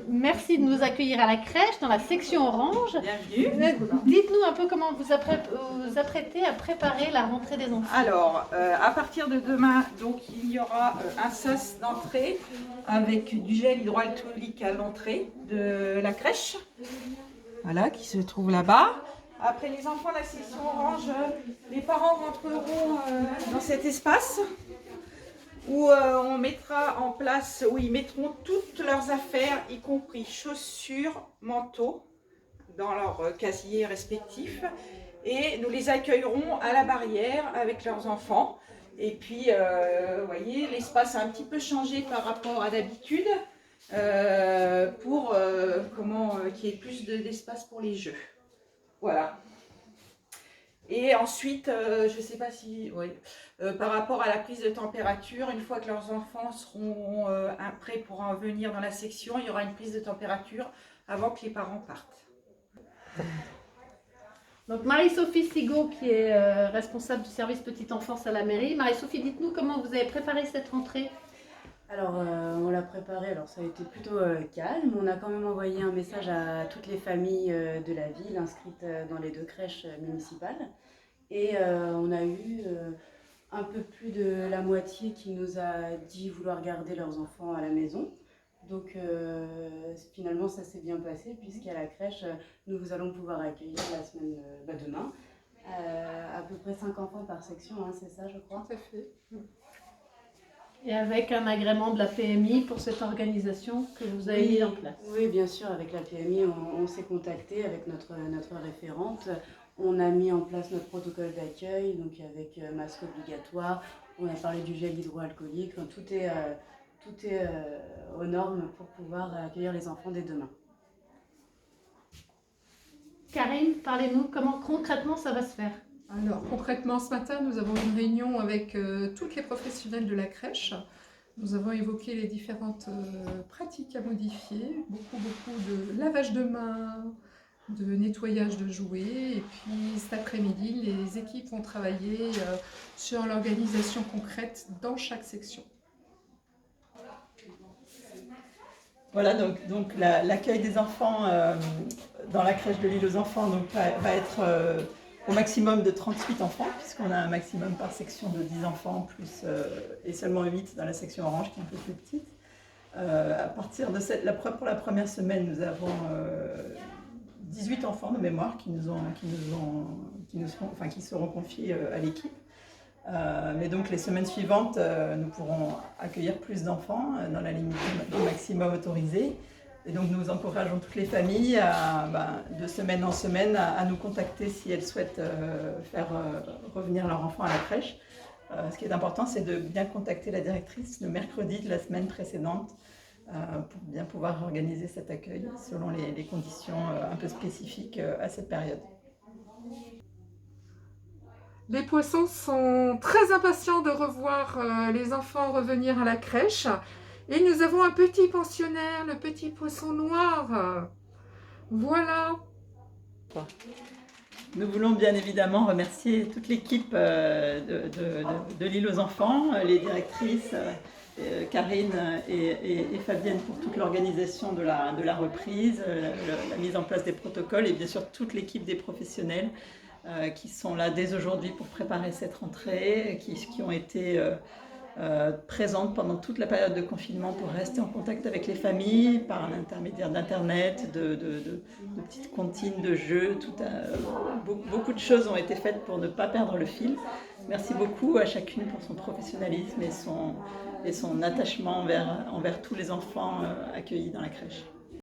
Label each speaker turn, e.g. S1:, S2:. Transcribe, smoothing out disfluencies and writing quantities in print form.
S1: Merci de nous accueillir à la crèche dans la section orange.
S2: Bienvenue.
S1: Dites-nous un peu comment vous apprêtez à préparer la rentrée des enfants.
S2: Alors, à partir de demain, donc, il y aura un sas d'entrée avec du gel hydroalcoolique à l'entrée de la crèche. Voilà, qui se trouve là-bas. Après les enfants de la section orange, les parents rentreront dans cet espace où on mettra en place, où ils mettront toutes leurs affaires, y compris chaussures, manteaux, dans leurs casiers respectifs. Et nous les accueillerons à la barrière avec leurs enfants. Et puis, vous voyez, l'espace a un petit peu changé par rapport à d'habitude pour qu'il y ait plus d'espace pour les jeux. Voilà. Et ensuite, je ne sais pas si, par rapport à la prise de température, une fois que leurs enfants seront prêts pour en venir dans la section, il y aura une prise de température avant que les parents partent.
S1: Donc Marie-Sophie Sigaud, qui est responsable du service petite enfance à la mairie. Marie-Sophie, dites-nous comment vous avez préparé cette rentrée.
S3: Alors, on l'a préparé, alors ça a été plutôt calme. On a quand même envoyé un message à toutes les familles de la ville inscrites dans les 2 crèches municipales. Et on a eu un peu plus de la moitié qui nous a dit vouloir garder leurs enfants à la maison. Donc finalement, ça s'est bien passé puisqu'à la crèche, nous allons pouvoir accueillir la semaine demain à peu près 5 enfants par section, hein, c'est ça je crois.
S1: Tout à fait. Et avec un agrément de la PMI pour cette organisation que vous avez mis en place.
S3: Oui, bien sûr, avec la PMI, on s'est contacté avec notre référente. On a mis en place notre protocole d'accueil, donc avec masque obligatoire. On a parlé du gel hydroalcoolique. Enfin, tout est aux normes pour pouvoir accueillir les enfants dès demain.
S1: Karine, parlez-nous, comment concrètement ça va se faire?
S4: Alors concrètement, ce matin, nous avons une réunion avec toutes les professionnels de la crèche. Nous avons évoqué les différentes pratiques à modifier, beaucoup de lavage de mains, de nettoyage de jouets. Et puis cet après-midi, les équipes vont travailler sur l'organisation concrète dans chaque section.
S5: Voilà, donc l'accueil des enfants dans la crèche de l'île aux enfants va être au maximum de 38 enfants, puisqu'on a un maximum par section de 10 enfants, et seulement 8 dans la section orange, qui est un peu plus petite. À partir de pour la première semaine, nous avons 18 enfants de mémoire qui seront confiés à l'équipe. Mais donc les semaines suivantes, nous pourrons accueillir plus d'enfants dans la limite du maximum autorisé. Et donc nous encourageons toutes les familles de semaine en semaine à nous contacter si elles souhaitent faire revenir leur enfant à la crèche. Ce qui est important, c'est de bien contacter la directrice le mercredi de la semaine précédente pour bien pouvoir organiser cet accueil selon les conditions un peu spécifiques à cette période.
S4: Les poissons sont très impatients de revoir les enfants revenir à la crèche. Et nous avons un petit pensionnaire, le petit poisson noir. Voilà.
S5: Nous voulons bien évidemment remercier toute l'équipe de l'île aux enfants, les directrices Karine et Fabienne pour toute l'organisation de la reprise, la mise en place des protocoles et bien sûr toute l'équipe des professionnels qui sont là dès aujourd'hui pour préparer cette rentrée, qui ont été présentes pendant toute la période de confinement pour rester en contact avec les familles par l'intermédiaire d'internet, de petites comptines de jeux, beaucoup de choses ont été faites pour ne pas perdre le fil. Merci beaucoup à chacune pour son professionnalisme et son attachement envers tous les enfants accueillis dans la crèche.